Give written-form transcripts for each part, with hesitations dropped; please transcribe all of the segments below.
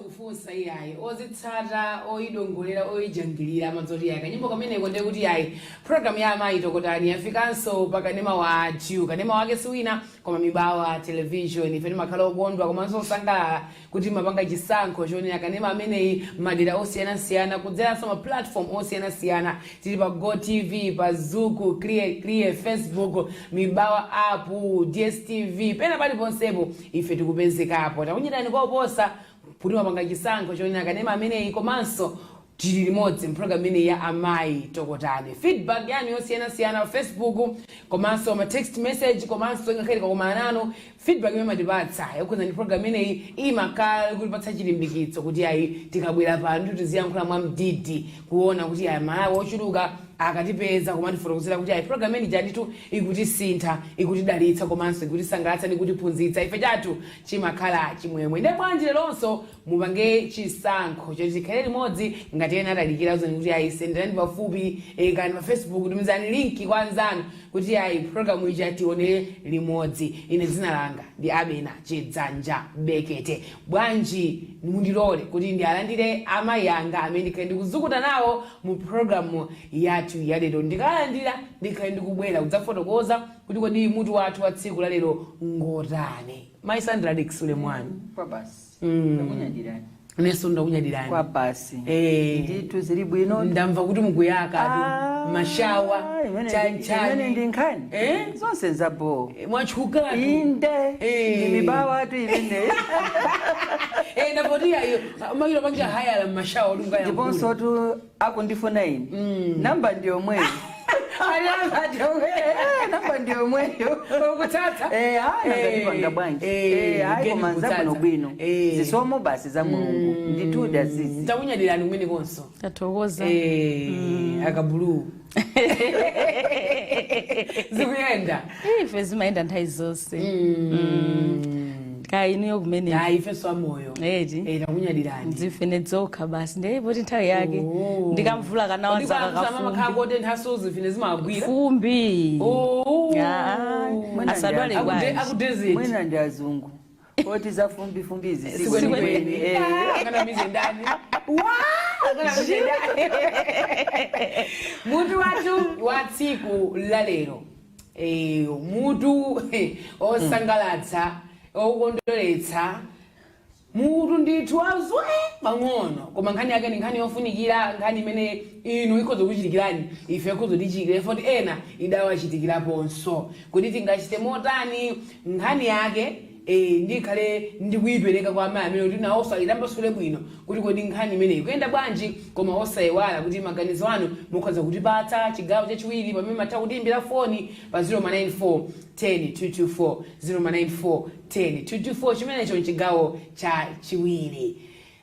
kufunsa iyayi ozitsata oyidongolera oyijangilira amadzoti yayi kanyimbo kameneko ndiye kuti yayi program ya amayi tokotani yafikanso pakanema wathu kanema wake siwina koma Mibawa television ife timakhala okondwa komanso osangalala kuti mapanga chisankho chonena kanema ameneyi madera osiyanasiyana kudzeranso ma platform osiyanasiyana tili pa GoTV, pa Zuku, Clear, Facebook, Mibawa app, DSTV pena paliponsepo ife tikupezekapo takunyitani koposa kuti mapanga chisankho chonena kanema ameneyi komanso tili limodzi mprogram imeneyi ya amayi tokotani. Feedback yanu yosiyanasiyana Facebook komanso ma text message komanso ngakhale kakomana nanu feedback imene matipatsa yakuzani ndi program imeneyi imakhala kulipatsa chilimbikitso kuti ayi tikabwera pano tiziyankhula mwamdidi kuona kuti ayi malawi ochuluka akatipeza komatifotokozera kuti ayi program imeneyi janditu ikutisintha ikutidalitsa komanso ikutisangalatsa ndi kutiphunzitsa ife chathu chimakhala chimwemwe ndi bwanji leronso mupange chisankho choti tikhale limodzi ngati ena atalikira uzani kuti ayi senderani pafupi kani pa Facebook tumizani linki kwa anzanu kuti ayi program iji atione limodzi. Ine dzina langa ndi Abena Chidzanja Bekete. Bwanji mundilole kuti ndialandire amayi anga amene ndikhale ndikuzukuta nawo mu program yathu ya lero. Ndikalandira ndikhale ndikubwera kudzafotokoza kuti kodi mutu wathu wa tsiku la lero ngotani. Mayi Sandra Dixule mwani kwa basi ndakunyadirani neso ndakunyadirani kwa basi nditu zili bwino ndamva kuti mukuyaka tu mashawa chanchani ndi nkhani zonse zabo mwachuka tu inde ni Mibawa tu imene ndapoti yayo makilo panja haya la mashawa lunga ya ndiponso tu akundifuna ine namba ndiyo mweyo namba ndiyo mweyo ukutata nakatipanga bwanji hayi komanza kuno bwino zisomo basi za Mulungu ndituda sisi takunyadirani kumene konso tathokoza akabulu zikuyenda ife zimayenda nthawi zonse kaya inuyo kumene ife swamoyo takunyadirani zifene dzokha basi ndiyipoti nthawi yake ndikamvula kana wazaka kafundi nthawi zimagwira fumbi asadwale bwanji mwina ndi azungu oti za fumbi izi sikweni akanamize ndani akanamize ndani mutu wathu wa tsiku la lero mutu osangalatsa okondweretsa mutu ndithu azwe pang'ono koma nkhani yake ni nkhani yofunikira nkhani imene inu ikhoza kuchitikirani ife ikhoza tichitikire foti ena idawachitikiraponso kuti tingachite motani nkhani yake ndikhale ndikuyipereka kwa amayi amene kuti nawo osayitambasule bwino kuti kodi nkhani imeneyi kuyenda bwanji koma osayiwala kuti maganizo anu mukhoza kutipatsa chigawo chachiwiri pamene matha kutiimbira foni pa 094 10 224 094 10 224 chimenecho nchigawo chachiwiri.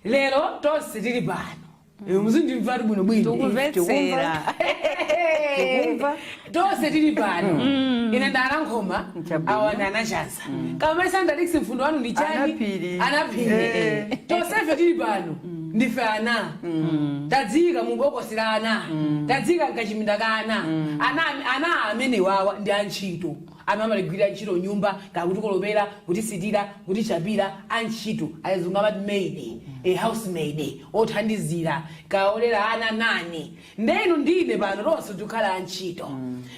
Lero tonse tili pano muzindimvatu bwinobwino tikumvetsera tonse tili pano ine ndalankhoma awana anachaza kama Sandra Dixon mfundo wanu ndi chani anapiri tonsefe tili pano ndife ana tadzika mubokosi la ana tadzika mkachiminda kana ana amene wawa ndi antchito amaligwira ntchito nyumba kakuti kolopera kuti sitira kuti chapira antchito ayizunga mati maid housemaid othandizira kaolera ana nani ndenu ndine pano tonse tikhala antchito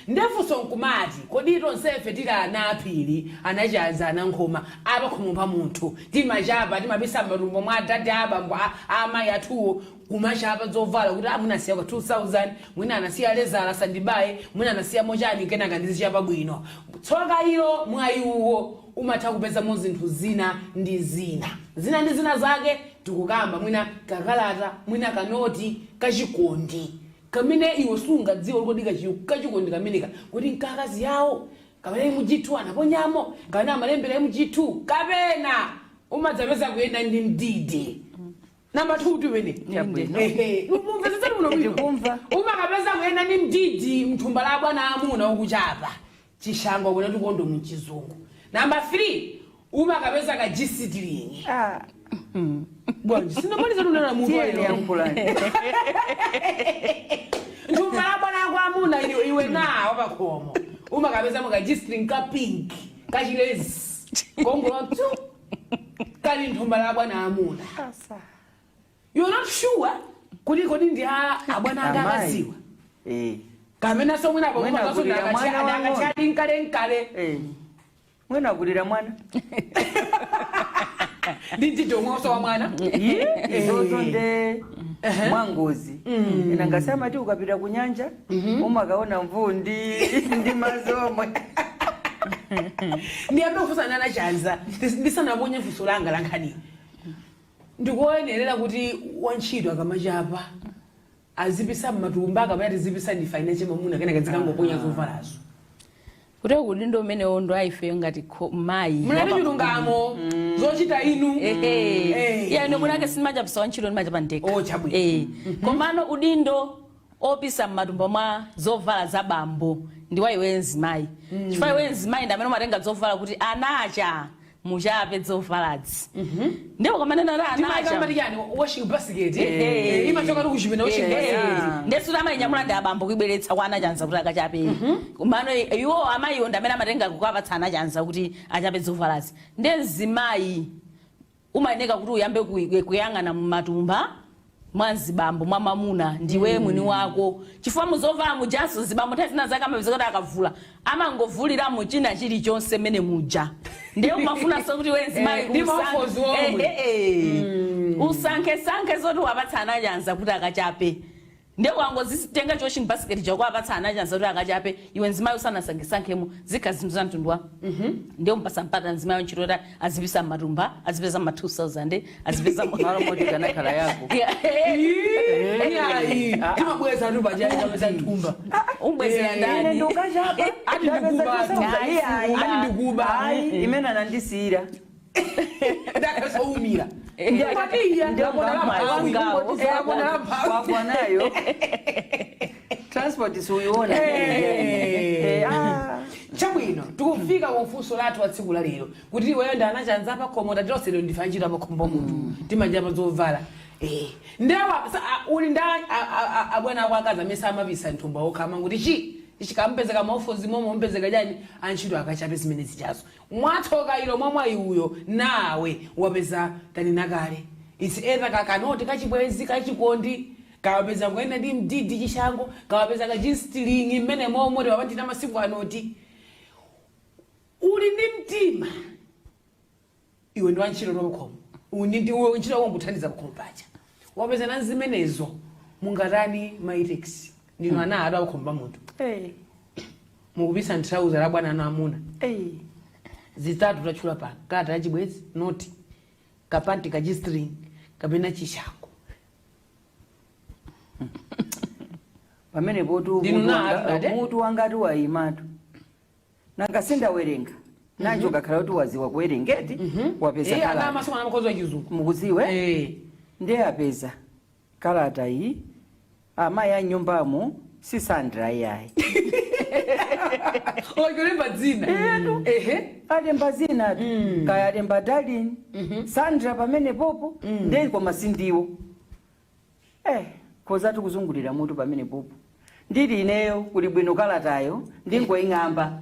ndefunso nkumati kodi tonsefe tili ana apiri anachaza anankhoma apakhomo pa munthu timachapa timabisa matumbo mwa atati abambo amayi athuwo kumachapa zovala kuti munasiya kwa 2000 mwina anasiya lezala sandibaye mwina anasiya mochani kenaka ndizichapa bwino tsoka ilo mwayiwo umatha kupeza mu zinthu zina ndi zina zake tikukamba mwina kakalata mwina kanoti kachikondi kamene iwo sunga dziwo kodi kachikondi kameneka kuti nkakazi yawo kapena mujitu anaponyamo kapena amalembera mujitu kapena umadzapeza kuyenda ndi mdidi namba 2 tuwene mumvesesa muno kumva umakapeza kuyenda ndi mdidi mthumba la bwana amuna ukuchapa chishango kuna tukondo mchizungu. Namba 3 umakapeza ka G-Seedling bwanji sinamaliza tunena muntu wale yankulani mthumba la bwana amuna iwe nawo pakhomo umakapeza mukajistring ka pink kachilezi kongola tu kali nthumba la bwana amuna you're not sure kuti kodi ndi abwana anga akaziwa kamena so mwina pomwe akachali nkale mwina kulira mwana nditito mwoso wa mwana izozo nde mwangozi ina ngasema ti ukapita kunyanja umakaona mvundi ndi mazomwe ndiyambe kufusa nana chanza ndisanabonye fuso langa lankhani ndikuonerera kuti wantchito akamachapa azipisa matumba akamati azipisa ndi financial mamuna kana kadzikangoponya zovalazo kuti udindo umene ondo aife ngati mayi munati chilungamo zochita inu ya ino munake simachapisa wantchito ndimachapa ndeka chabwino komano udindo opisa mmatumba mwa zovala za bambo ndi wa iwe mzimayi chifukwa iwe mzimayi ndi amene umatenga zovala kuti anacha muchape zovaladzi ndipo kamanena la anacha washing basket imachoka ndi kuchipinda washing basket ndesuti amayinyamula ndi abambo kuibweretsa kwa anachanza kuti akachape komano iwo amayiwo ndi amene amatenga kukapatsa anachanza kuti achape zovaladzi ndi mzimayi umayeneka kuti uyambe kuyang'ana mmatumba mwa zibambo mwa mamuna ndiwe mwini wako chifukwa muzovala mujaso zibambo tazina zake amapeza kuti akavula amangovulira muchina chilichonse mmene muja ndiye umafuna so kuti wenzimayi usankhe zoti wapatsa anachanza kuti akachape ndiye wangozitenga washing basket chako apatsa anachanza kuti akachape iwe nzimayi usanasankhesankhemo zikha zinthu za mtundu wa ndiye umpasa mpata nzimayi ntchito kuti azipisa mmatumba azipeza ma 2000 azipeza malo moti kanakhala yako imabweza ndi bajaji kapeza nthumba umbwezera ndani ndokachapa ati ndikuba imene anandisira ndakasoumira wakwanayo transport siuiona chabwino tikufika kufunso lathu wa tsiku la lero kuti iweyo ndi anachanza pakhomo tatilonse lero ndife anchito amakhombo munthu timanja zovala ndewa uli nda abwana ako akazi amene amapisa nthumba okhama kuti chikampezeka maofozi momwe mpezeka chani antchito akachape zimene zichazo mwathoka ilo mwamwayi uyo nawe wapeza tanena kale its either kakanoti kachibwezi kachikondi kawapeza kuenda ndi mdidi chishango kawapeza kajinstilingi mmene momwe wapatita masiku anoti uli ndi mtima iwe ndi wantchito lokhomo ndiwe ntchito yako nguthandiza pakhomo pacha wapeza na zimenezo mungatani maitex ndino ana ado akhomba munthu mukupisa nthauza la bwana namuna zitatu tachula pano kata yachibwezi noti kapanti kachistring kapena chishango pamene potu mutu wangati waimatu nangasindawerenga nanjo kakhala kuti waziwa kuwerengeti wapeza kalata masoma namakozi wa chizungu mukuziwe ndiye apeza kalata iyi amayi a nyumbamo si Sandra yayi oyolemba dzina alemba dzina kaya alemba Darling Sandra pamene popo ndiye koma sindiwo koza tikuzungulira mutu pamene popo ndili ineyo kuli bwino kalatayo ndingoying'amba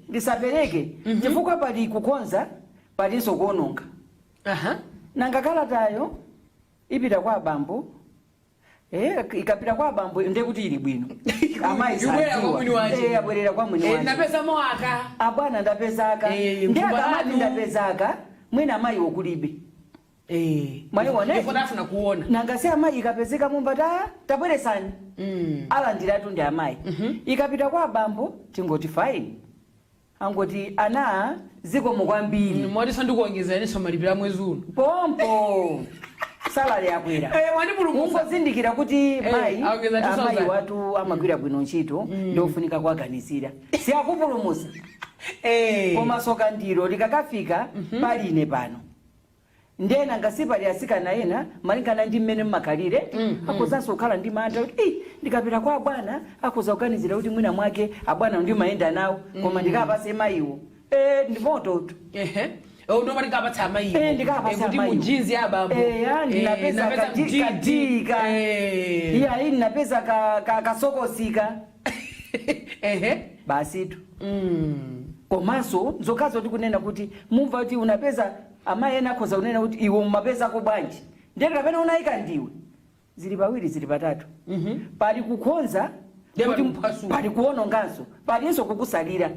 ndisapereke chifukwa pali kukonza palinso kuononga nanga kalatayo ipita kwa abambo ikapita kwa abambo ndiye kuti ili bwino amayi abwerera kwa mwini wake ndapeza moaka abwana ndapezaka ndiye akamati ndapezaka mwina amayi wokulibe mwayiwonefuna kuona nangasi amayi ikapezeka mumba tabweresani alandiratu ndi amayi ikapita kwa abambo tingoti fine angoti ana ziko mukwambiri moti sandikuongezera niso malipira mwezi uno pompo salary yakwera ungozindikira kuti amayi watu amagwira bwino ntchito ndofunika kuaganizira siyakupulumusa koma soka ndiro likakafika paline pano ndena ngasi pali asikana ena malingana ndi mmene mmakhalire akuzanso kukhala ndi mantha kuti ndikapita kwa abwana akuza kuganizira kuti mwina mwake abwana ndi mayenda nawo koma ndikapase mayiwo ndimototo nobody kapatsa amayiwo ndikapasa mayiwo mujinzi abambo ndinapeza katika iya ndinapeza kasokosika basitu komanso nzokhazo tikunena kuti mumva kuti unapeza amayi ena akhoza kunena kuti iwe umapeza ko bwanji ndiyeti kapena unayika ndiwe zili pawiri zili patatu pali kukhonza kuti pali kuwononganso palinso kukusalira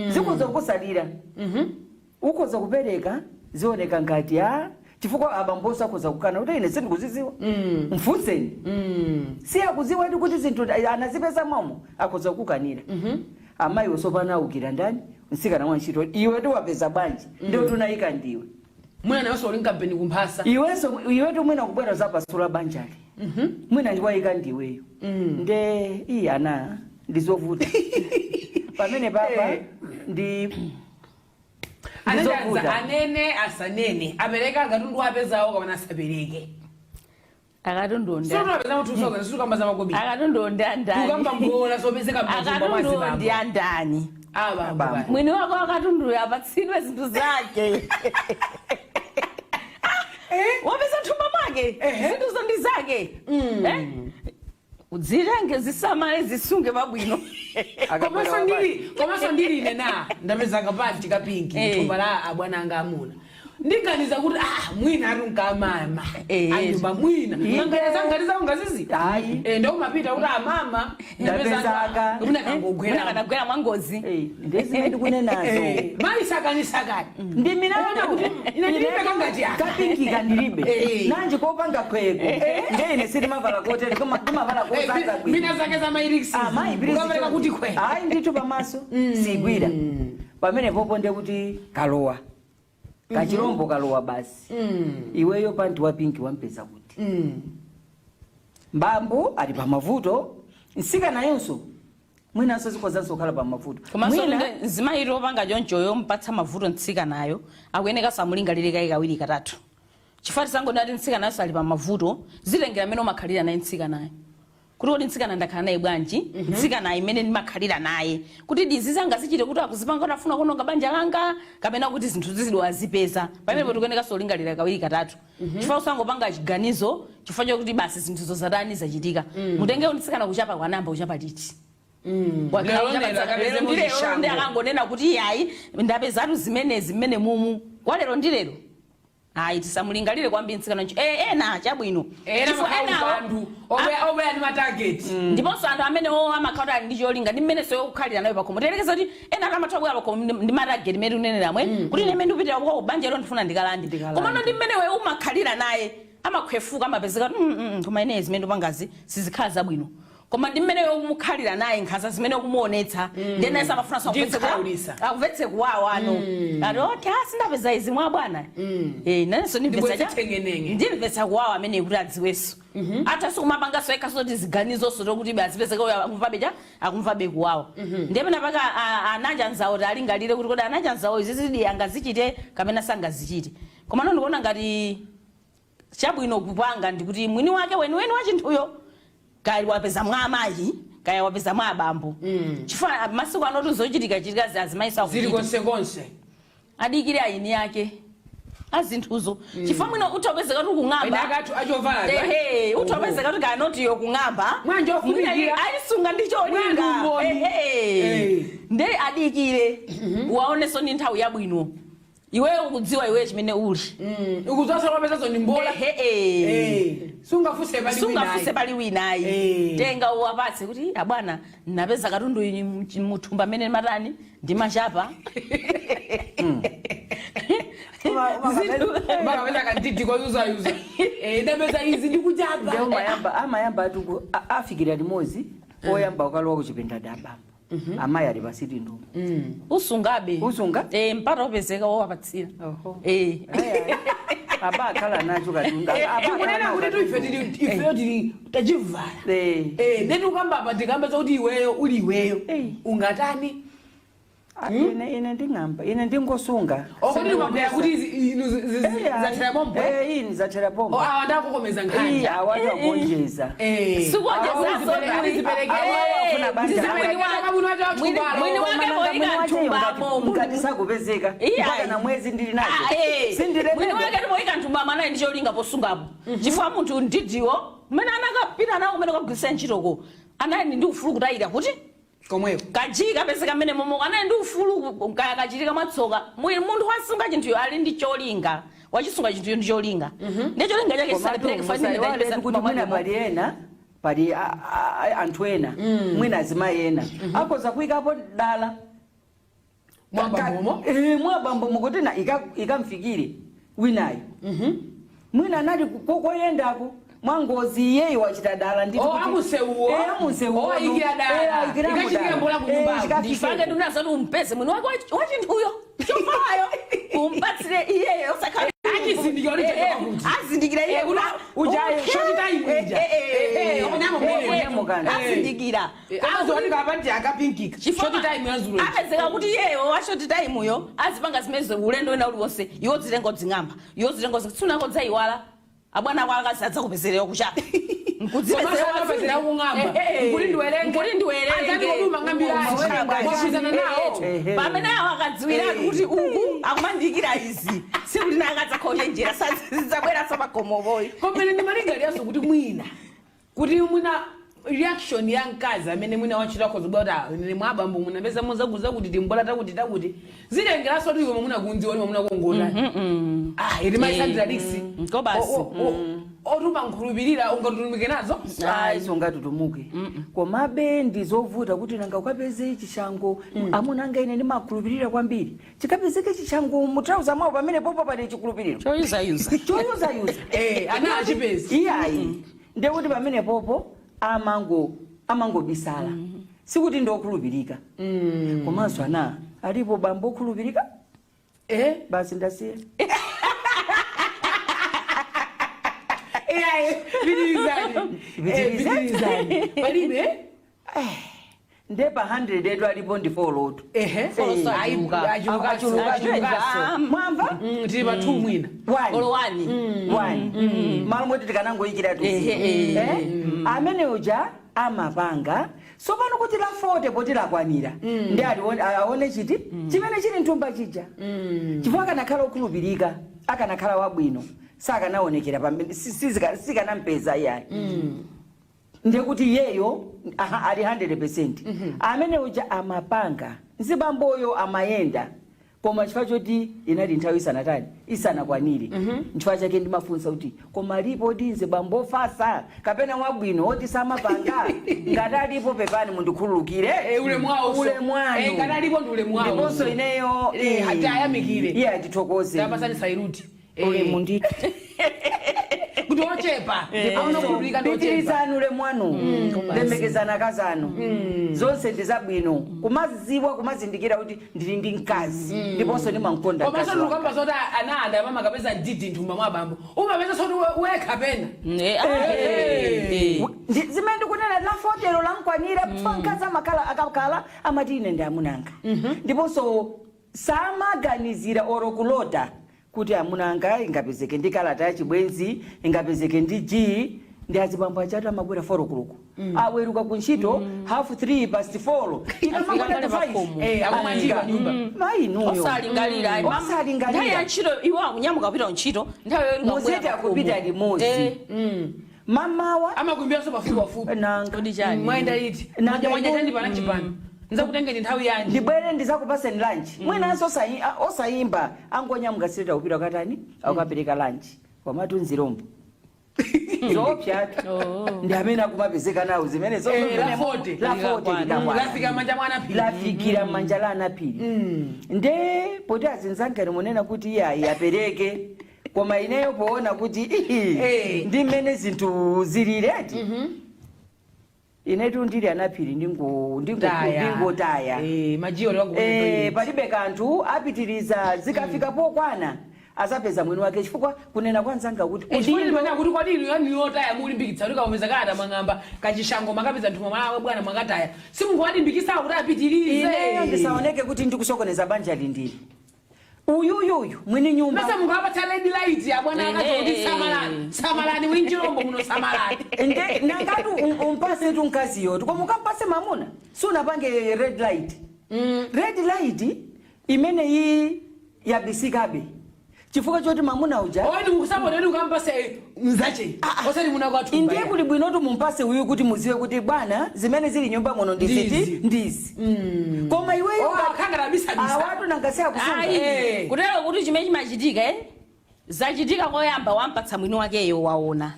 zikhoza kukusalira ukhoza kupereka zioneka ngati chifukwa abamboso akhoza kukana kuti ine sindikuziziwa mfunseni siya kuziwa ndi kuti zinthu anazipeza momo akhoza kukukanira amayi wosopana aukira ndani msikana wantchito iwe tiwapeza bwanji ndio tunayika ndiwe mwina naso uli nkambeni kumphasa iwetu mwina kubwera zapasula banjali mwina ndiwayika ndiweyo nde iyi ana ndizovuta pamene papa ndi anajanza anene asanene apereka akatundu apezawo kapena asapereke akatundonda sono apeza mutu soka zikamba zamakobi akatundonda ndani tukamba mbola sopezeka mjumba mazi baba akatundonda ndani baba mwini wako akatundu apatsidwe zinthu zake wapeza thumba mwake zinthu zondi zake udzilenge zisamale zisunge babwino komanso ndili ine na ndapeza kapati kapinki thumba la abwana anga amuna ndinganiza kuti mwina ari nkamama anyumba mwina ngangalizanganiza ungazizi ndo umapita kuti amama ndapezaka unakangogwera mwangozi ndezimene ndikunenazo mali sakanisakani ndiminaona kuti ine ndilibe kangati kapinkika ndilibe nanje kopanga kweko ndene sitimavala koteni timavala kozaza mina zake za mairiksi ukapereka kuti kwe ayi ndithu pamaso sigwira pamene popo nde kuti kalowa kachirombo kalowa basi iweyo panti wapinki wampeza kuti mbambo ali pamavuto msikana yonso mwinanso zikozanso kukhala pamavuto komanso nzimayiro opanga chonchoyo mpatsa mavuto mtsikanayo akuyeneka samulingalire kayi kawiri katatu chifukwa sangonati mtsikanayo ali pamavuto zilengera amene umakhalira naye mtsikanayo kuti kodi mtsikana ndakhala naye bwanji mtsikana imene ndimakhalira naye kuti dizi zanga zichite kuti akuzipanga kuti afuna kuononga banja langa kapena kuti zinthu zizidwa azipeza pamene tikuyeneka solingalira kawiri katatu chifukwa usangopanga chiganizo chifukwa chokuti basi zinthu zozadani zachitika mutenge mtsikana kuchapa kwanamba kuchapa liti ndi akangonena kuti yayi ndapezatu zimene mumu walero ndi lero ayi tisamulingalire kwambiri mtsikana ncho ena chabwino obweya ndi matarget ndiponso anthu amene amakhala ali ndi cholinga ndi mmene sokukhalira nayo pakhomo terekeza kuti ena amathabwera pakhomo ndi matarget imene uneneramwe kuti ine imene ndipitira kwa banja lero ndifuna ndikalande komano ndi mmene we umakhalira naye amakhwefuka amapezeka koma ine zimene ndipangazi sizikhala zabwino koma ndi mmene umukhalira naye nkhaza zimene ukumuonetsa ndiyena yesa amafunanso akuvetse kuwawa ano ati oti sindapeza izi mwa bwana nanenso ndimvetsa kuwawa amene kuti adziwenso ata sikumapanganso ekaso kuti ziganizonso tokuti azipezeka akumvabe kuwawa ndiye pena paka anajanzawo talingalire kuti kodi anajanzawo izi zidi angazichite kapena sangazichite komano ndikuona ngati chabwino kupanga ndikuti mwini wake weniweni wa chinthuyo kaya wapeza mwa amayi kaya wapeza mwa abambo chifukwa masiku anoti zochitika zazimaisa zili konsekonse adikire ayini yake azinthuzo chifukwa mwina utopezeka kuti kung'amba utopezeka kuti kanoti yo kung'amba ayisunga ndi cholinga nde adikire waoneso ndi nthawi yabwino iwe ukudziwa iwe chimene uli ukudzasa lopeza ndi mbola sungafuse pali winayi tenga uwapatse kuti abwana napeza katundu muthumba amene matani ndi machapa makapeza kantiti koyuzayuza ndapeza izi ndikuchapa amayamba atuku afikira limodzi oyamba ukalowa kuchipinda da abambo amayi ali pasiti ndo usungabe mpata upezeka wowapatsira abakhala nacho katunga tikunena kuti ifeyo tili tachivala ndeti ukamba apa tikamba kuti iweyo uli iweyo ungatani ine nding'amba ine ndingosunga okuti umakuya kuti zathera pombo ini zathera pombo ndakukomeza nkhanja awati wagonjeza ngatisakupezeka mpaka mwezi ndili nacho mwini wake timoyika ntumbamo anayi ndi cholinga posungapo chifukwa munthu ndidziwo mmene anakapita nawo kumene kwagwirisa ntchitoko anayi ndi ufulu kutayira kuti komweko kajika pese kamene momo kana ndi ufulu kachitika matsoka munthu wasunga chinthu ali ndi cholinga wachisunga chinthu ndi cholinga ndi cholinga chake chisapereke fanire ndayipesa kuti mwina pali ena pali anthu ena mwina azimayi ena akhoza kuyikapo dala mwabambomo kuti na ikamfikire winayo mwina anati koyendako mwangozi iyeyo wachita dala ndifake ndinazoti umpeze mwini wake wachinthuyo chofayo umpatsire iyeyo azindikira apezeka kuti iyeyo washoti taimuyo azipanga zimene ulendo wena uliwonse iwo zitengo dzing'amba iwo zitengo tsunango dzaiwala abwana kwa akazi adzakupezerera kuchapa nkudzipezera kung'amba nkuti ndiwerenge pamene awo akadziwira kuti uku akumandikira izi sikuti naye akadzakhonya njira sazidzabweranso pagomovoyo komene ndimalingaliraso kuti mwina reaction ya mkazi amene mwina wachita khoza bwata ne mwabambo mwina pesa muzaguza kuti timbola takuti zilengeraso kuti iwe mwina kunziwa ni mwina kuongola iri maisandira diksi ko basi otuma nkhulupirira ungatutumuke nazo izo ungatutumuke komabe ndizovuta kuti nanga ukapeze chishango amunanga ine ndimakhulupirira kwambiri chikapezeke chishango mutrauza mwawo pamene popo pali chikhulupiriro choyuzayuza ana achipezi iyayi ndekuti pamene popo amangobisala sikuti ndokhulupirika komanso ana alipo bambo okhulupirika basi ndasiya Vitilizani. Palibe? Ndepa 100 edu alipo ndi 4 lotu. Achulukaso. Mwamba? Tiba 2 mwina. 1. Malumwe tikanango ikira tuzi. Amene uja amapanga. So pano kuti la 40 poti lakwanira. Ndi aone chiti? Chimene chili ntumba chija. Chifukwa kanakhala okhulupirika, akanakhala wabwino. Saka naonekera pamene sikanampeza iyayi ndekuti yeyo ali 100%. Amene uja amapanga nzibamboyo amayenda koma chifukwa choti inali nthawi isanakwanire chifukwa chake ndimafunsa kuti koma lipo dinze bambo fasa kapena wabwino oti samapanga ngati alipo pepani mundikhululukire ulemwawo ngati alipo ndi ulemwawo ndiponso ineyo hata ayamikire iye atithokoze tapasani Sairuti nditi kuti ochepa aunokhulupirika nditilizani ulemwanu lemekezana kazano zonse ndizabwino kumaziwa kumazindikira kuti ndili ndi mkazi ndiponso ndimankonda komanso ndikamba zoti anaanda mama kapeza ndidi nthumba mwa bambo umapeza soti wekha pena zimene ndikunena la fotelo lankwanira mkazi akakhala amati ine ndi amunanga ndiponso samaganizira oro kulota kuti amunanga ingapezeke ndi kalata ya chibwenzi ingapezeke ndi G ndi azibambo achatu amabwera 4 o'clock aweruka kuntchito half 3 past 4 ikamabwera 5 akumandika nyumba mainuyo osalingalira nthawi ya ntchito iwo akunyamuka kupita ntchito nthawi muzeti akupita limodzi mamawa amakuimbiranso pafupi nanga mwaenda iti manja tandi pana chipano nzakutengeni nthawi yanji ndibwere ndizakupaseni lunch mwenanso osayimba angonyamuka sireta kupita katani akukapereka lunch wamatunzirombo zopyatu ndi amene akumapezeka nawo zimene lafikira manja la anaphiri nde poti azinzankani munena kuti iye apereke koma ineyo poona kuti ndi mmene zinthu zilireti inetu ndili anaphiri ndingotaya palibe kanthu apitiriza zikafika pokwana azapeza mwini wake chifukwa kunena kwanzanga kuti kuti kwadini yotaya mulimbikitsa kuti kaomeza kada mang'amba kachishango makapeza nthuma malawe bwana mwakataya si munthu walimbikisa kuti apitirize ineyo ndisaoneke kuti ndikusokoneza banja lindili uyuyuyu mwini nyumba masa mungu apatsa red light ya bwana akati samalani winjirombo muno samalani nangati umpase tu mkaziyo koma ukampase mamuna sunapange red light red light imene iyi yabisikabe chifukwa choti mamuna uja odi mukusapota odi ukampase mzache osati muna kwathumba ndiye kuli bwinotu mumpase uyu kuti muziwe kuti bwana zimene zili nyumba muno ndizi koma iweyo khangala bisabisa watu nangasiya kusunga kutero kuti chimene chimachitika zachitika koyamba wampatsa mwini wakeyo waona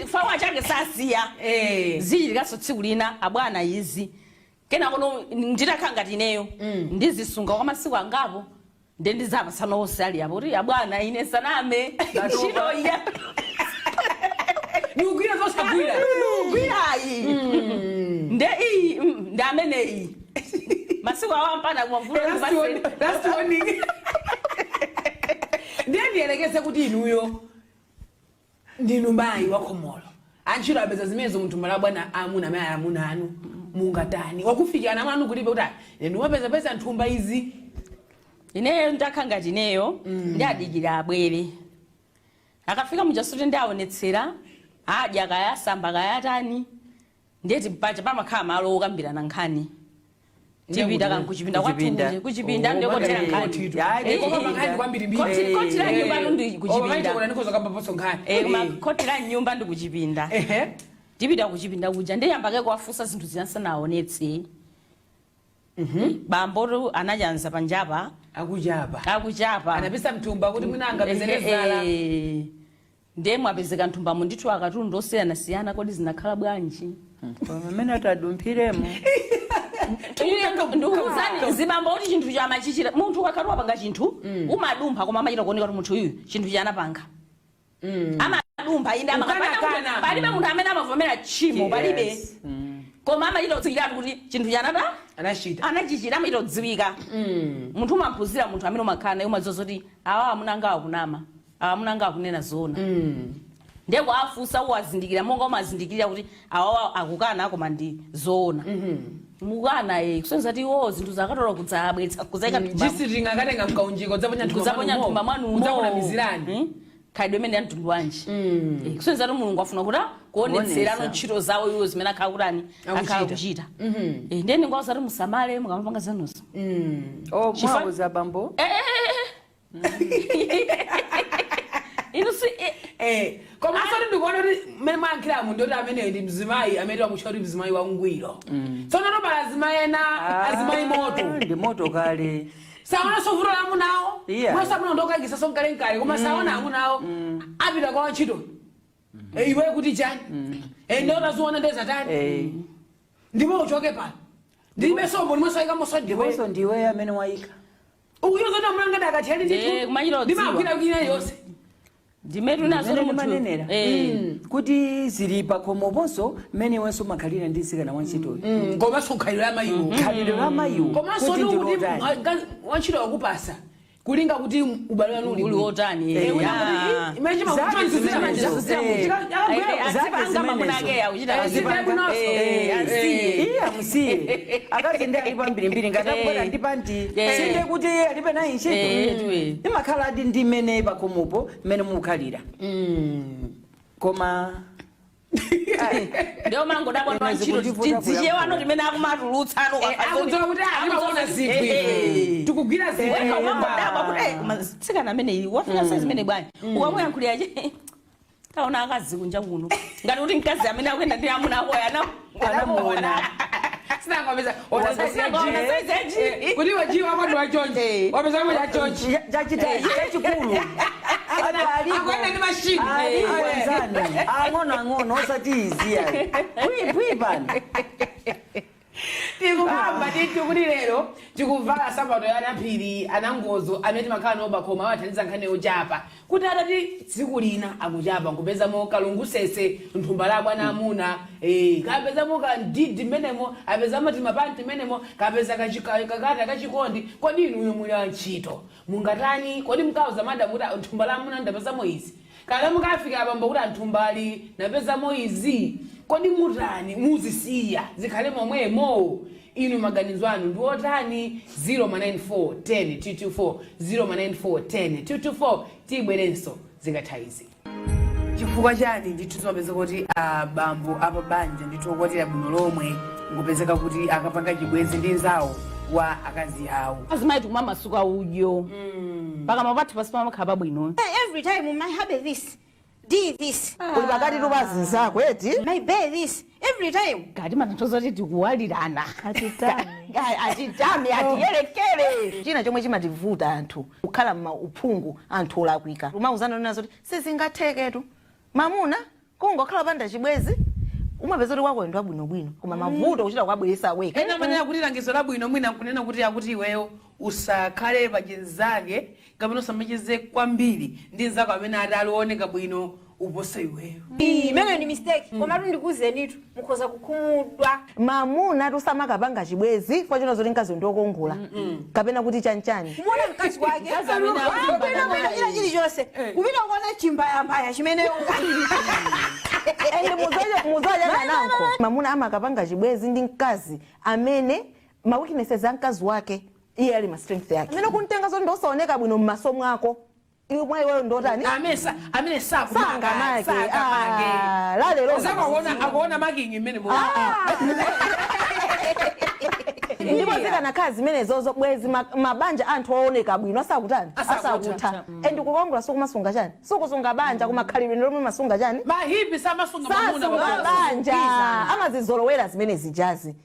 fawa chake sasiya zichitikaso tsiku lina abwana izi kena kono nditakhala ngati ineyo ndizisunga kwa masiku angapo nde ndizapasana onse ali apo kuti abwana ine saname ntchito iya niugwira zosagwira gwirayi nde iyi ndi amene iyi masiku awampana kumavula ndiye ndiyelekeze kuti inuyo ndinu mayi wakhomolo antchito apeza zimenezo mthumba la bwana amuna mayi amuna anu mungatani wakufikirana mwanu kulibe kuti inu wapeza pesa nthumba izi ineyo ndakhala ngati ineyo ndadikira abwere akafika mujasuti ndiaonetsera adya kayasamba kayatani ndeti pacha pamakhala malo okambirana nkhani tipita kankuchipinda kwatunje kuchipinda ndekotera nkhani kotira nyumba ndi kuchipinda kotira nyumba ndi kuchipinda tipita kuchipinda kuja ndiyambake kuwafusa zinthu zinasanaaonetse bambo anachanza panjapa akuchapa anapisa mthumba kuti mwina angapezerezala ndiye mwapezeka mthumbamo ndithu akatundu osiyanasiyana kodi zinakhala bwanji pamene atadumphiremo ndikuuzani zibambo kuti chinthu chamachichira munthu wakati wapanga chinthu umadumpha koma amachita kuoneka kuti munthu uyu chinthu chanapanga amadumpha inde palibe munthu amene amavomera tchimo palibe koma amachita kudziwikatu kuti chinthu chanata anachichita amachita kudziwika munthu umaphunzira munthu amene umakhala naye umadziwa zoti awa amunanga akunama awa amunanga akunena zona ndiye kuafusa uwazindikira monga umazindikirira kuti awawa akukana koma ndi zoona mukana kusonyeza kuti zinthu zakatola kudzabweretsa kuzaika jisiringa akatenga mkaunjiko dzaponya nthumba mwanumo udzakunamizirani khalidwe imene ya mtundu wanji kusonyeza kuti mulungu afuna kuti kuonetserano ntchito zawo iwo zimene akhala kutani akhala kuchita ndiye ndingawuza kuti musamale mukamapanga zanonso mwauza bambo inu si koma soti ndikuona kuti mmene mwayankhiramu ndoti ameneyo ndi mzimayi amene wamutcha kuti mzimayi wangwiro tsono topala azimayi ena azimayi moto ndi moto kale saona sovuto la amunawo mwasa amunawo ndokayikisa sonkalenkale koma saona amunawo apita kwa ntchito iwe kuti chani ndiotaziona ndezatani ndipo uchoke pano ndilibe sombo ndimosayikamoso ndiponso ndiwe amene wayika ukuyiro zoti amuna ngati akathiyali ndimakwirakwira yonse ndimetu nazo manenera kuti zili pakhomo ponso mmene wenso makhalira ndi nsikana wantchitoyo komanso khalidwe la mayiwo komanso kuti wantchito wakupasa kulinga kuti ubale wanu uli wotani musiye akazi ndi alipo mbirimbiri ngati abwera ndipo nti sinde kuti alibe nayi ntchito imakhala adi ndi mmene pakhomopo mmene mukhalira koma ndio mango dabwa no ntchito tidziye wano timene akumatulutsano akudziwa kuti alimaona zigwi tikugwira zigwi mango dabwa kuti tsikana amene wafika size zimene bwanyi ukamuyangulira je taona akazi kunja kuno ngati kuti mkazi amene akuyenda ndi amuna ako anamuona sinangomeza ona saizi kuti wajiwa kwa ndo wachonje wapeza kama wachonje chachikulu akwenda ni machine ang'ono osati iziya pwi pano tikukamba titi kuti lero tikuvala sabato yanaphiri anangozo amene makhala nobakoma awathandiza nkhani yochapa kuti atati tsiku lina akuchapa nkupezamo kalungusese nthumba la bwana amuna kapezamo kandidi mmenemo apezamo timapanti mmenemo kapeza kakata kachikondi kodi inuyo muli antchito mungatani kodi mkauza madamu kuti nthumba la amuna ndapezamo izi kana mukafika abambo kuti anthumbali napezamo izi kodi mutani muzisiya zikhale momwemo inu maganizo anu ndi otani 09410 09410 tibwerenso zikathayizi chifukwa chani ndithu zimapeza kuti abambo apa banja ndithu okwatira bwino lomwe ngopezeka kuti akapanga chibwenzi ndi nzawo wa akazi awo azimayi tikumwa masuka udyo pakamwa pathu pasi pamakhala pabwino. Every time my have this, this. Kuli pakati tupazinzako eti. My bear this. Every time. Kati matanthauza kuti tikuwalirana. Atitame atiyelekere. China chomwe chimativuta anthu. Kukhala uphungu anthu olakwika. Umauzana nazo kuti sizingatheketu. Mamuna kungokhala panda chibwezi. Umapeza kuti wakwendwa bwinobwino koma mavuto kuchita kwabweresa weka. Ena manena kuti langizo labwino mwina kunena kuti akuti iweyo usakhale pachenzake kapena usamacheze kwambiri ndi nzako amene atalioneka bwino upose iweyo. Imene ni mistake. Koma ndikuzenitu mukhoza kukhumudwa. Mamuna tusamakapanga chibwezi kwa chino zoti nkazi ndokongola. Kapena kuti chanchani. Muona mkazi wake. Ila chili chose. Kupita kuona chimbaya chimene muzaja nananko. Mamuna amakapanga chibwezi ndi mkazi amene ma weaknesses za mkazi wake iye ali ma strength yake. Amene kuntenga zoti ndosaoneka bwino mmasomo ako. Iwe wewe ndotani? Amene sanga make. Lale lo. Saka akuona making imene mo. Ndipo zikana kazi imene zozo bwezi mabanja anthu ooneka bwino asakutani? Asakuta. And kukongola sokumasunga chani? Sokusunga banja kumakhalibwe ndomwe masunga chani? Mahipi samasunga mamuna kwa banja. Amazizolowera zimene zijazi.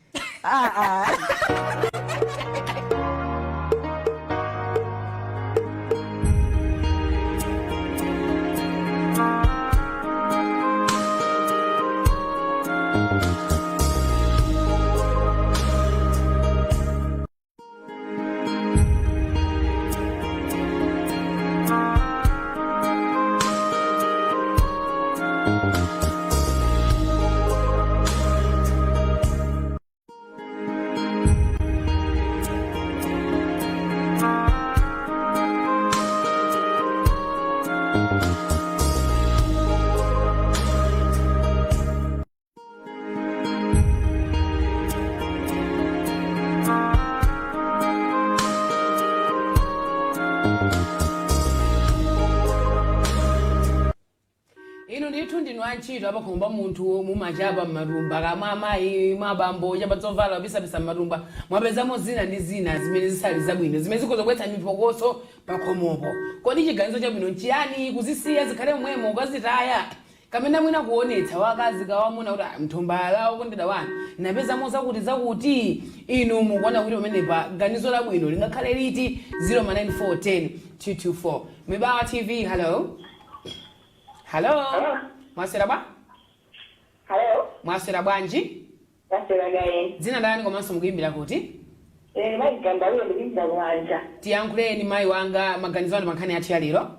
Ino ndithu ndinu antchito apakhomba munthu mumachapa m'matumba kamwa amayi mabambo chapa zovala bisabisa m'matumba mwapezamo zina ndi zina zimene zisali zabwino zimene zikhozokwetsa mipokoso pakhomopo. Kodi chiganizo chabwino nchiyani kuzisiya zikhale momwemo ukazitaya kamene mwina kuonetsa wakazi kawamuna kuti mthombala okondedwa wanu napezamo zakuti inu mukuona kuti pamenepa ganizo labwino lingakhale liti 09410 Mibawa TV. Hello. Hello. Mwasera ba? Hello. Mwasera bwanji? Mwasera gaye. Dzina ndani komanso mukuimbira kuti? Mai gamba uyo ndikuimbira kuwanja. Tiyankhuleni mayi wanga maganizo anu mankhani athu ya lero.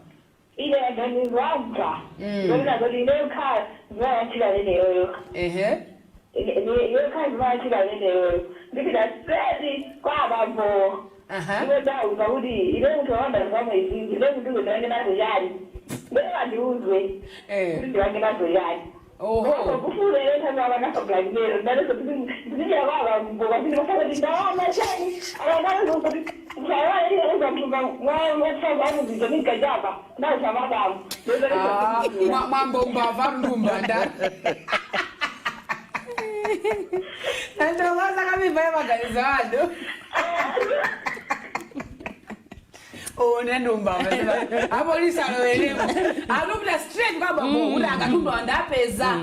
Ile maganizo anga. Ndona kuti leo kha zachira lero. Ehe. Leo kha zachira lero. Ndipita straight kwa bambo. Aha. Ndio dawo kuti ile mtu wanda kama hivi. Ile mtu ndio nazo yali. Beba ndiuzwe. Ndio nazo yali. Oho. Kufule ile kama wana kabla ndio ndio baba mboga ndio kama ndio chani. Ana ndio Sawa ile ndio mtumba wao sababu ndio nikajaba. Na sababu. Mambo mbava ndumba ndio waza kama vile maganizo ando. Nendo mbava. Hapo lisalo elewa. Alubla straight kwa babo ula akatundwa ndapeza.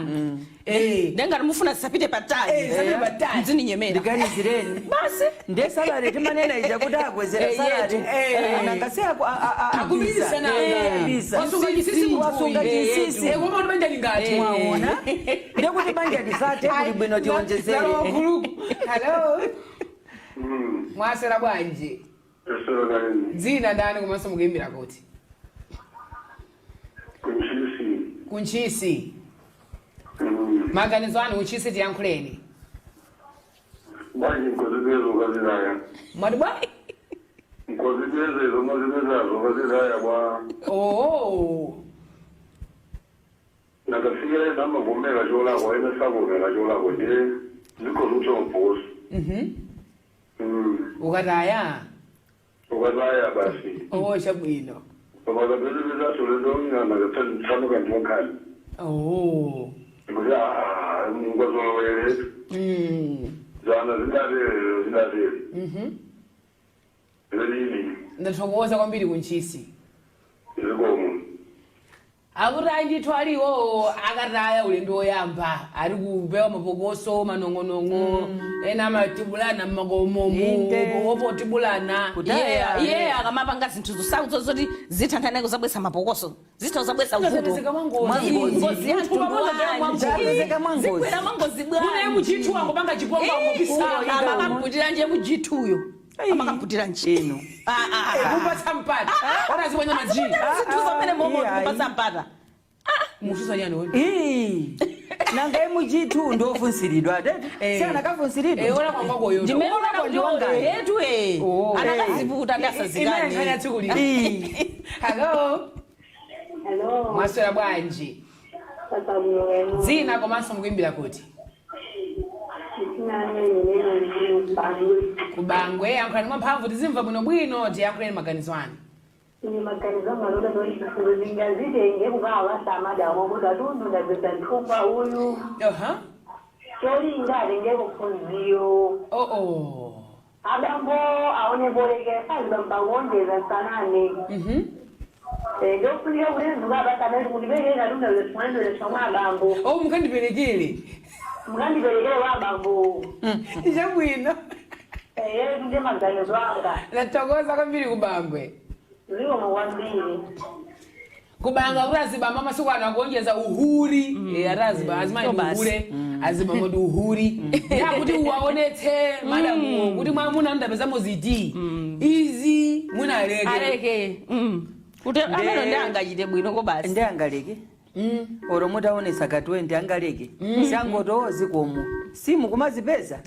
Ndenga mufuna sapite patali. Sapite patali. Nzini nyemera. Ndikani zireni. Basi. Nde salary timanena ija kuti akwezera salary. Nangase akubilisa na. Wasunga jisisi. Woma unabanja lingati. Mwaona. Nde kuti banja disate kuli bwino tionjezere. Hello. Mwasera bwanji. Dzina ndani komanso mukuimbira kuti? Kunchisi. Maganizo anu uchisi tiyankhuleni. Bwanji nkozibezo ukazilaya. Mwati bwa? Nkozibezo ukazilaya bwa. Nakasiye nama kumeka cholako ene sakumeka cholako je ziko lucho mposi. Ukataya? Ukataya basi. Chabwino. Ukatapeleza solendonga nakatsanuka ndiokali. Ngoja ngozolowele. Zana zindadele. Zilini. ndathokoza kwambiri kunchisi zikomo akuti ndithu aliwo akataya ulendo oyamba ari kupewa mapokoso manong'onong'o ena amatibulana mmakomomo opotibulana iye akamapanga zinthu zosakuzoti zithanthane kuzabwesa mapokoso zitha kuzabwesa ngozi zikwera mangozi bwana muchithu angopanga chipomba angopisa amakaputira nje muchithuyo amakaputira nchino kupatsa mpata wanazibonye majini zinthu zomene momo kupatsa mpata muchiso nyani woni nanga muchithu ndofunsiridwa sana kafunsiridwa ora kwangwa koyo ndimene wanga yetu anakaziputa ndasazikani imene atsikuli hello mwaswera bwanji dzina komanso mukuimbira kuti kubangwe yankhulani mwamphamvu tizimva bwinobwino tiyankhuleni maganizo anu maganizo maloda noifundo zingazitenge kukawasamadamu kuti atundu ndapeza nthumba uyu tolinga ngekufunziyo abambo aonebolekesa zibambawondeza sanane ndofunike kuti ndukabasana kuti ndibekeka tundazeswanendoleswamwa abambo mukandiperekele wabambo chabwino nde maganizo anga ndathokoza kwambiri kubangwe zikomo kwambiri kubanga kuti azibamba masiku ano akuonjeza uhuri ati azimaiti uhure azibamba ndi uhuri yakuti uwaonetse madamu kuti mwamuna ndapeza moziti izi munaleke kuti amene ndiangachite bwino kobasi ndiangaleke oro mutaonesa ka 20 angaleke sangoto zikomo simu kumazipeza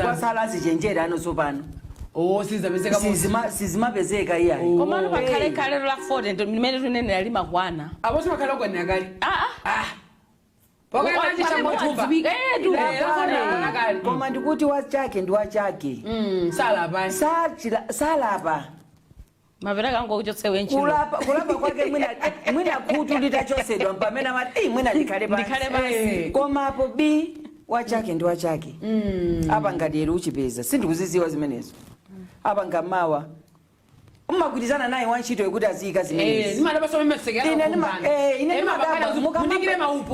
kwasala zichenjera ano sopano sizimapezeka iyayi komano pakhale khale la 40 limene tunene alima kwana apo simakhala kwanira kali koma ndikuti wachake ndi wachake salapa mapera kangu kuchotsewe nchino kulapa kwake mwina khutu litachosedwa mpamene amati mwina ndikhale basi koma apo b wachake ndi wachake apa ngati uchipeza sindikuziziwa zimenezo apa ngamawa umagwirizana naye wantchito yekuti aziyika zimenezi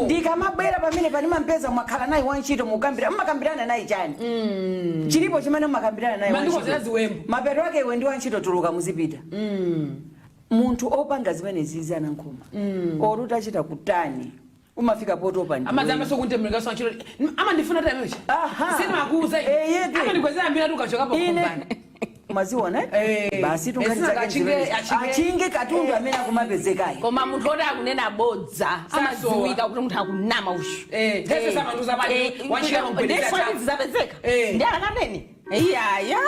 ndikamabwera pamene pandimampeza mwakhala naye wantchito mmakambirana naye chani chilipo chimene mmakambirana naye mapeto ake iwe ndi wantchito tuluka muzipita munthu opanga zimenezizi anankhuma ori utachita kutani umafika poto pandi amazamba sokuntemulika sonchiro amandifuna tamechi sinakuza amandikwezera mbira tukachoka pa kumbana maziona basi achinge katundu amene akumapezekayi koma munthu oti akunena bodza amadziwika kuti munthu akunama ushu ndezapezeka ndi akanene iyaya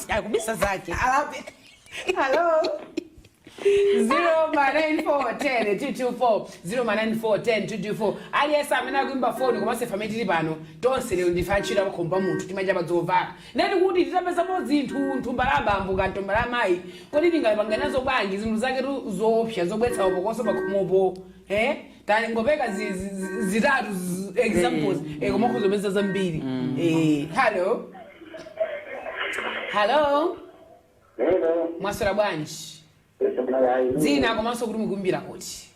akubisa zake hello 094102240 aliyesa amene akuimba foni koma sefa amene tili pano tonse lero ndifanchira makhomba munthu timanja padzovala ndati kuti titapezamo zinthu nthumba la abambo ka nthumba la amayi kodi tingapanga nazo bwanji zinthu zake zoopsa zobwetsa upokoso pakhomopo ngopeka zitatu examples komakho zopeza zambiri hello mwaswera bwanji dzina komanso kuti mukuimbira kuti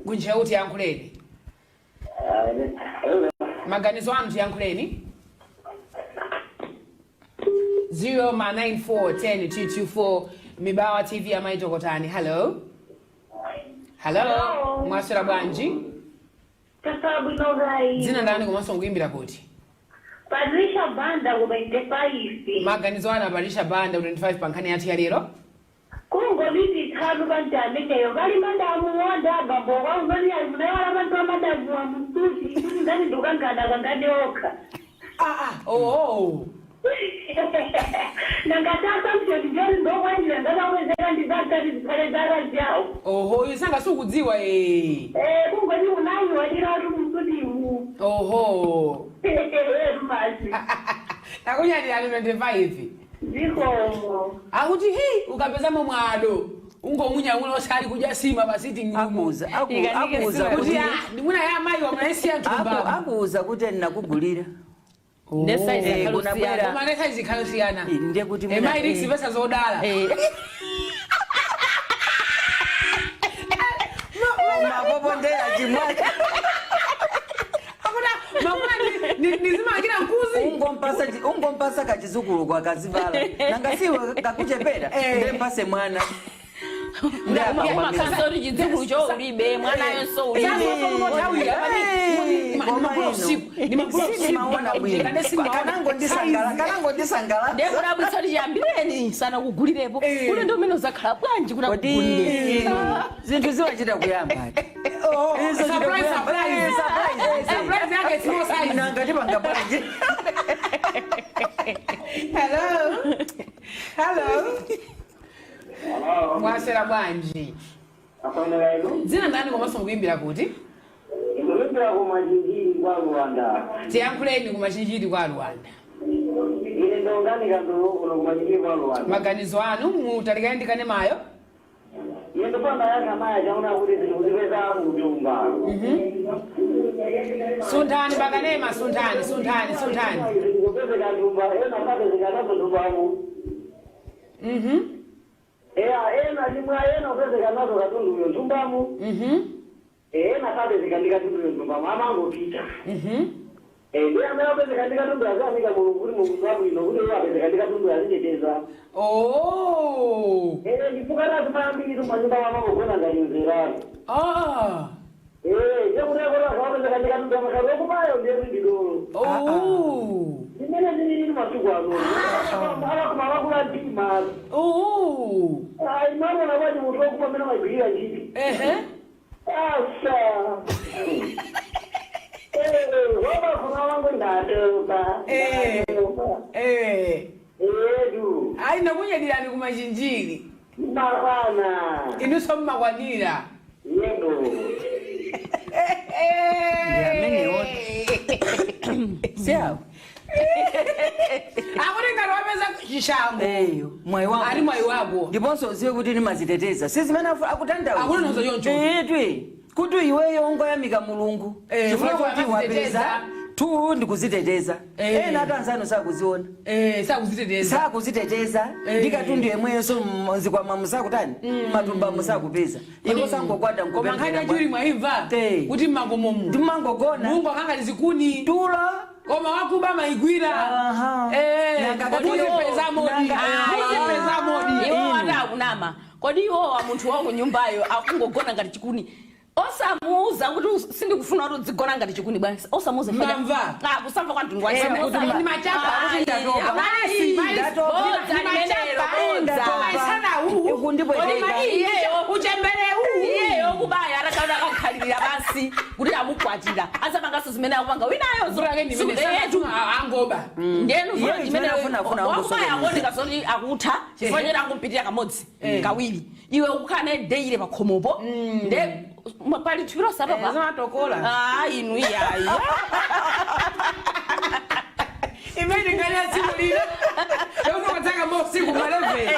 kunchewu tiyankhuleni maganizo anu tiyankhuleni 094102224 mibawa tv amaitokotani hello mwaswera bwanji dzina ndani komanso mukuimbira kuti Patricia Banda ku 25 maganizo anu Patricia Banda ku 25 pankhani yathu ya lero kungoliti thanu bantamekeyo bali madamu wonda abambo wangoni alimewala bantu amadamu wa msuti ngani ndukangana kangane okha nangatata mshodijoni ndokwanjira ndakawezeka ndizatati zikhale zara zyawo isanga sukudziwa kungoni unayi walira watu msutimu mazi akunyadira 25 zikomo akuti ukapezamo mwado ungomunyamula osali kudya sima pasiti akuza kuti ndimuna ya amayi wamulaisiya nthumba akuza kuti ndinakugulira ndesize kuna kalusiyana bwera. Koma size ikhalusiyana. Ndiye kuti Mai Rix pesa zodala. mapopo ndeya chimwacha Nizimagira nkuzi. ungompasa kachizukulu kwa kazivala nangasiwe kakuchepera ndempase mwana umakasori chizukulu cho ulibe mwana yonso kanango ndisangala ndekudabwisoti chiyambireni sana kugulirepo kule ndi umene uzakhala bwanji kuti akugulire zinthu ziwachita kuyamba Surprise yake small size. nangati panga bwanji Hello. Mwasera bwanji. Afana lelo. Dzina ndani komanso mukuimbira kuti? Ndikuimbira kumachinjiri kwa Rwanda. Tiyankhuleni kumachinjiri kwa Rwanda. Ine ndonganika kuno kumachinjiri kwa Rwanda. Maganizo anu mutalikane ndikane mayo? Ine ndopanda yaka maya chaona kuti zikuzipeza kutumba. Sunthani bakanema sunthani. Zikupezeka tumba, ena pate zikanazo tumbamu. Ena limwa ena upezeka nazo katundu yo tumbamu. Ena pate zikandika tundu yo tumbamu, amango pita. Ndiye amene upezeka ndika tundu azanika mulunguli mungusabu ino kuti upezeka ndika tundu aziteteza. Oh. Ndipukana zimayambiri tumanyumba wamangogona ngalinzerano. Ndiyekutekota zvawapezeka ndika tundu amakarokumayo ndiyezindidolo. Oh. Ndimene ndinini masiku ano. Avakuma vakula ndima. Oh. Imamona kwachi mutu wakuma mene magwirira njiri. Asa. Wabakuna wangu ndatoba. Edu. Ai nakunyadirani kumachinjiri. Makwana. Inuso mmakwanira. Yendo. siawo Akuti ngati wapeza chishango. mwayi wangu Ali mwayi wako. ndiponso uziwe kuti nimaziteteza sizimene akutandawo Akuti nozo yoncho. kuti iweyo ungoyamika mulungu chifukwa kuti choti wamaziteteza. wapeza tu ndikuziteteza ena atanzano sakuziona sakuziteteza ndikatundu yemweyenso mzikwama musakutani matumba musakupeza iwo sangokwada Koma nkhani achuli mwaimva kuti mmakomomu. ndimangogona Mungu akangati zikuni. tulo Koma wakuba maigwira. Muzipeza modi. Muzipeza modi. iwo ata akunama kodi iwowa munthu wa kunyumbayo akungogona ngati chikuni osamuuza kuti sindikufuna kuti udzigona ngati chikuni bwana osamuuza Mamva. kusamva kwa mtundu Ni machapa. iyeyo kubaya atakauda akakhalirira basi kuti amukwatira asapangasa zimene akupanga winayo Angoba. wakubaya akuoneka zoti akutha chifukwa choti akumpitira kamodzi kawiri iwe ukhane deire pakhomopo nde pali thwiro sapapa Zamatokola. inu iyayi Imeni ngani siku lile. Leo unataka mbona siku maleve.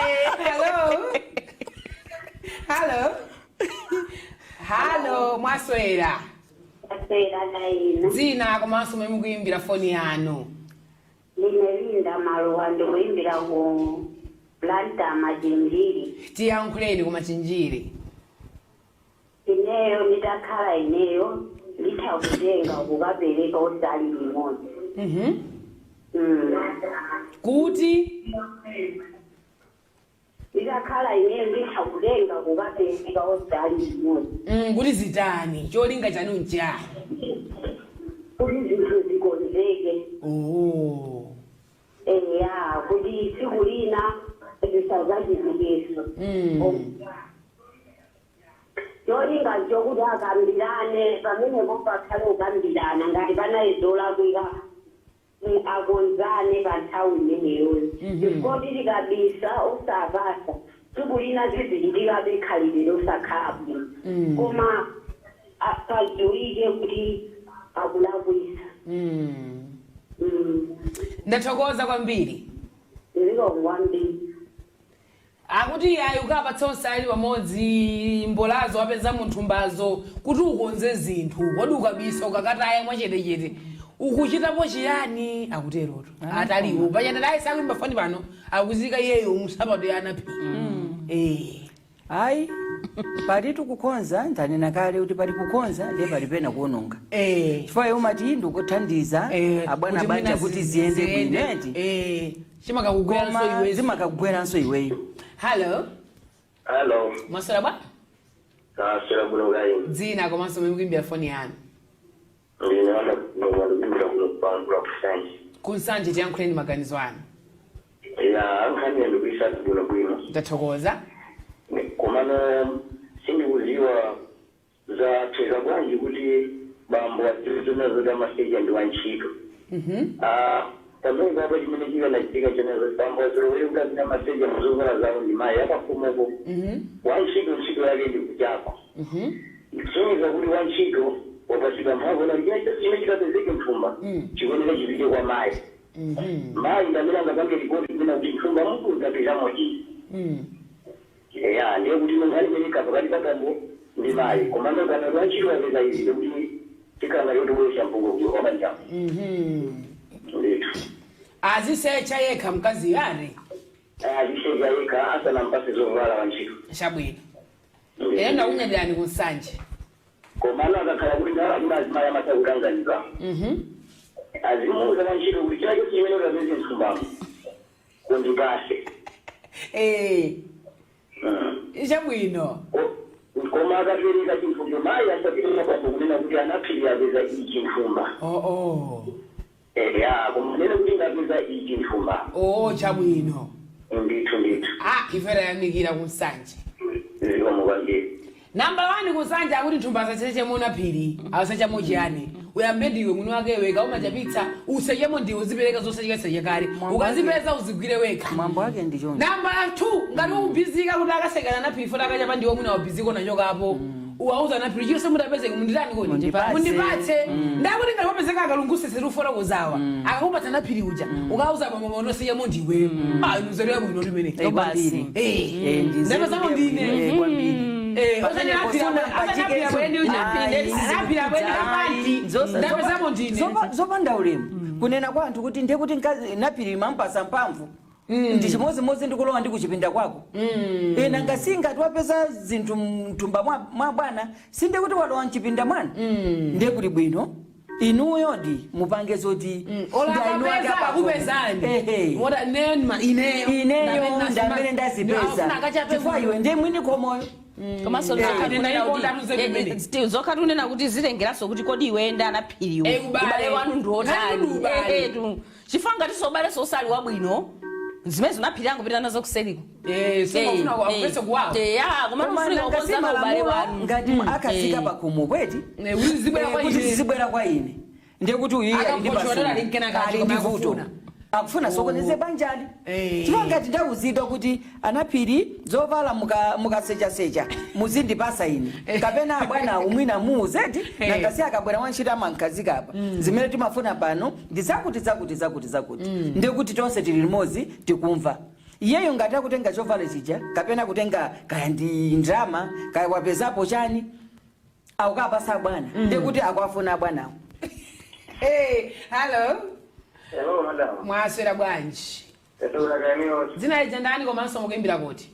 Hello, mwaswera. Aswera naina. Dzina komanso mukuimbira foni yanu. Limelinda maluwa ndikuimbira ku planta machinjiri. Tiyankhuleni kumachinjiri. Ineyo nitakhala ineyo ndithakutenga kukapereka osali limodzi. Kuti Nitakhala ineyo ndithakutenga kukapereka osali limodzi. kuti zitani cholinga chanu nchani. Kuti zinthu zikonzeke. Kuti tsiku lina zisazachizikeso. Cholinga chokuti akambirane pamene popakhale kukambirana ngati panayi zolakwika akonzane pa nthawi imeneyoyo. Chifukwa tili kabisa osapasa tsiku lina zizichitikabe khalidwe osakhala bwino. Koma padziwike kuti akulakwisa. Ndathokoza kwambiri. Zilongwambiri. Akuti ayi ukapatsa osali pamodzi mbolazo wapeza munthu mbazo kuti ukonze zinthu kodi ukabisa ukakataya mwachetechete ukuchitapo chiyani akuteroto ataliwo pachana dai sakuimba fani pano akuzika iyeyo musabato yanapi hayi pali tikukonza ndanena kale kuti pali kukonza ndiye pali pena kuononga chifukwa iwo mati ndikuthandiza abwana banja kuti ziyende bwineti zimakakugweranso iweyo. Hello maswera bwa dzina komanso mikuimbira foni yanu kunsanje tiyankhuleni maganizo anu. Ankhani ndikuisa bwino ndathokoza komano sindikuziwa za teza bwanji kuti bambo atizonazo za maseja ndi wantchito pamene papa chimene chikanachitika chonazo bambo azilowe kukazina maseja muzovala zawo ndi mayi akafumako wantchito ntchito yake ndi kuchapa kusonyeza kuti wantchito wapatsidwa mphamvu na chimene chikapezeke mthumba chikuoneka chipite kwa mayi mayi ndamene angapange ripoti kumena kuti mthumba muku ndapezamo chii ndiye kuti munhu ari menyika pakati patambo ndi mayi komano kana wantchito apeza izi ndekuti tikanga yotowesha mpungo kuti wabanjamo nditu azisecha yekha mkazi yare azisecha yekha asana mpase zovala wantchito chabwino enda unyadani kunsanje komano akakhala kuti ndalakula azimayi amatakutanganika azimuuza wantchito kuti chacho chimene utapeze mthumbamo kundipase chabwino koma akapereka chimfumbo mayi asapita mabambo kunena kuti anaphiri apeza ichi mfumba kumunena kuti ngapeza ichi mfumba chabwino ndithu ifera yamikira kunsanje zikomo kwambiri namba 1 kunsanje akuti nthumba asachechemo naphiri asachamo chiyani uyambe ndiwe mwini wake weka umachapitsa usechemo ndiwe uzipereka zosachikaseche kale ukazipeza uzigwire weka mambo ake ndicho. namba 2 ngati ubizika kuti akasekana naphiri fota akachapa ndiwe mwina wabiziko nachokapo uwauza naphiri chiyose mutapezeke munditani kodi mundipatse ndakuti ngati wapezeka akalungusese lufota kuzawa akakupatsa naphiri uja ukauza mama unosechemo ndiwe nuzeriwa bwino limene ndapezamo ndine zopanda ulemu kunena kwa anthu kuti ndiye kuti naphiri mampasa mphamvu ndi chimozimozi ndikulowa ndi kuchipinda kwako ena ngasingati wapeza zinthu mthumba mwa bwana sinde kuti walowa mchipinda mwana ndiye kuti bwino inuyo ndi mupange zoti ineyo ndamene ndazipeza chifukwa iwe ndiye mwini komoyo zokhati unena kuti zitengeraso kuti kodi iwe ndi anaphiriwo ubale wanu ndi otani chifukwa ngati sobale sosali wabwino zimene zinaphirira kupita nazo kuseliko ubale wanu ngati akafika pakhomo kweti kuti zibwera kwa ine ndiye kuti uyiyalivuto akufuna sokoneze banjali chifukwa ngati ndakuzidwa kuti anaphiri zovala mukasechasecha muzindipasa ine kapena bwana umwina muuzeti nangasi akabwera wantchito amankazika apa zimene timafuna pano ndi zakuti ndiye kuti tonse tili limodzi tikumva iyeyo ngati akutenga chovala chija kapena kutenga kaya ndi ndrama kaya wapezapo chani akukapasa bwana ndiye kuti akuafuna bwanawo. Hello madam. Mwaswera bwanji. Etoulaganiyo. Dzina lija ndani komanso mukuimbira kuti?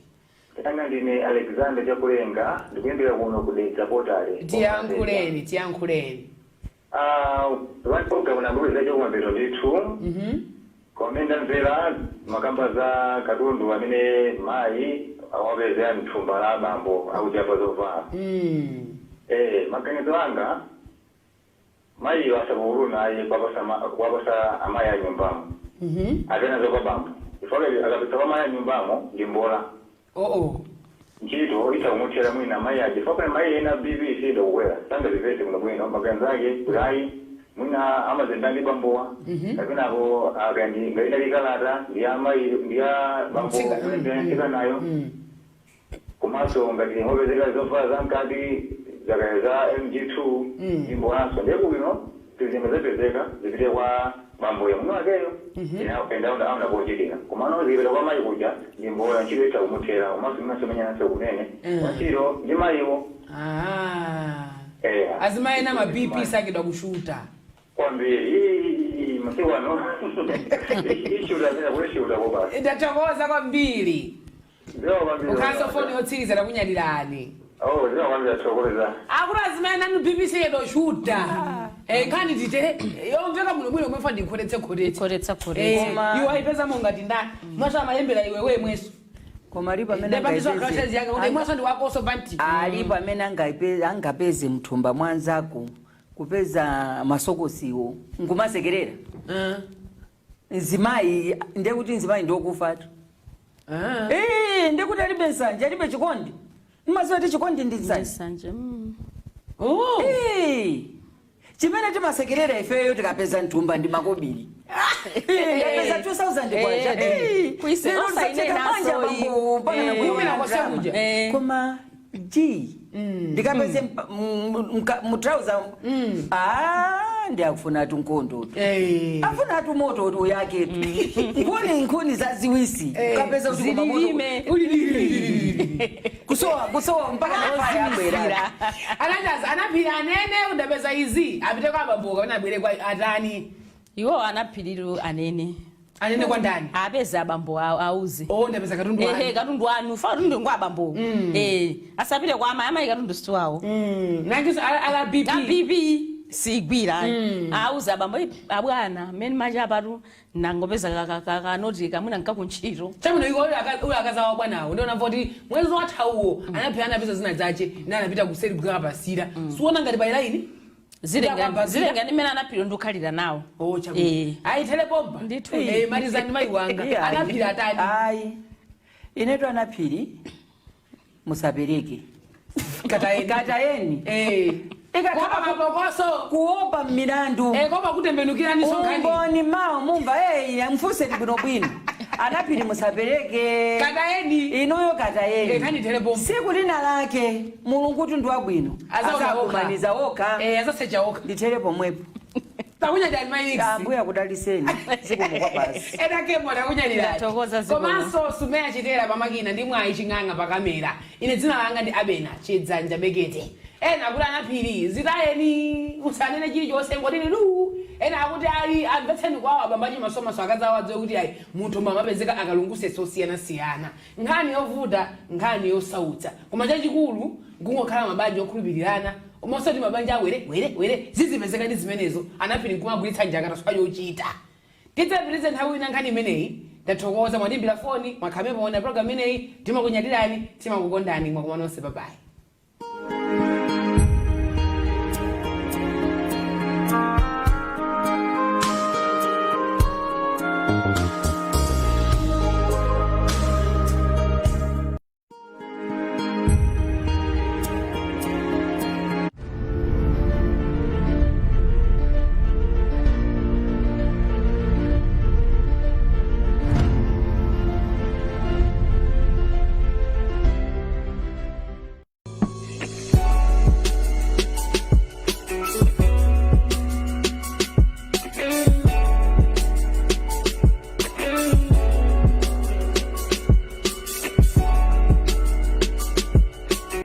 Tanga ndine Alexander Chakulenga, ndikuimbira kuno kudetsa potale. Tiyankhuleni. Vantoka unabweza chokwambeto ndithu. Komenda mvera makamba za katundu amene mayi awapeza mthumba la bambo akuchapa zovala. Maganizo anga mayi wasabuluna ayi kwapasa amayi a nyumbamo atena zoka bambo ifakeli akapita kwa mayi a nyumbamo ndimbola ntchito itakumutchera mwina mayi aje fakeli mayi ena BBC ndakukwera sanga zivete kuno bwino maganizo ake kulayi mwina amazenda ndi bambowa kapinako akandi ngaita likalata ndiya mayi ndiya bambo ndiyandika nayo komanso ngati ngopezeka zovala za mkati zakayeza MG2 imbolanso ndekubino tizimezepezeka zipite kwa bambo ya mwana akeyo enda auna kuchitika komano zipita kwa mayi kuja ndimbola ntchito ita kumuthera komanso imasemenya naso kunene ntchito ndi mayiwo azimayi ena ma BP sakidwa kushuta kwambiri masiwano ishuda zina kulishuda boba ndathokoza kwambiri ndio kwambiri ukhaso foni yotsiriza takunyadilani ndio kwambiri chokoleza akulazimaye nanu BBC yedo shuda khani ndite yomveka muno bwino mwefa ndikhotetse khoretsa iwe ayipeza mongati ndani mwasha mayembera iwe wemweso koma alipo amene ndepandizwakhathezi yake kuti mwasa ndiwakoso panti alipo amene angapeze mthumba mwanzako kupeza masokosiwo ngumasekerera nzimayi ndekuti nzimayi ndokufatu ndekuti alibe nsanje alibe chikondi mmaziwa ti chikondi ndi nsanje chimene timasekerera ifeyo tikapeza mthumba ndi makobiri yapeza 2000 kwacha koma ndikapeze mutrauza ndiyakufuna atu nkondo afuna atu moto yake ngoni nkhuni zaziwisi kapeza kusowa mpaka nafayabwera anandaza anaphiri anene undapeza izi apite kwa babboka unabwere kwa atani iwo anaphiriru anene kwa ndani apeza abambo auze ndapeza katundu wanu katundu wanu fa katundu ngwa abambo asapite kwa amayi katundu siwawo nangiso ala BP sigwira auze abambo abwana meni manje apatu nangopeza kanoti kamuna nkakunchito chamuno iko uyo akazawa bwanawo ndio navoti mwezi wathawo anaphirana pesa zina zache nanapita kuseri kukapasira siwona ngati bayilaini zilengani mene anaphiri ndikhalira nawo ayithele bomba malizani mayi wanga anaphiri atani ayi inetu anaphiri musapereke katayeni ikakhala mabokoso kuopa milandu koma kutembenukirani sonkhani umboni mawo mumva mfuse bwinobwino anaphiri musapereke katayeni inoyo katayeni kanithele bomba siku lina lake mulungu ndi wabwino azakumaniza okha azasecha okha ndithere pomwepo takunyadani mayiksi ambuya kudaliseni sikumukwa basi edakemo takunyadilani komanso sumeya chitera pamakina ndi mwayi ching'anga pakamera ine dzina langa ndi Abena Chidzanja Bekete ena kuti anaphiri zitayeni usanene chilichonse ngotini lu ena akuti ali amvetseni kwawo abambachi masomaso akazawadziwe kuti ayi munthu mamapezeka akalunguse osiyana-siyana nkhani yovuta nkhani yosautsa koma chachikulu ngungokhala mabanja okhulupirirana umosoti mabanja awere zizipezeka ndi zimenezo anaphiri nkumagwiritsa njanga taswa yochita tidzapitirize nthawi ina nkhani imeneyi ndathokoza mwandimbira foni mwakhamepo na program imeneyi timakunyadirani timakukondani mwakumanonse papai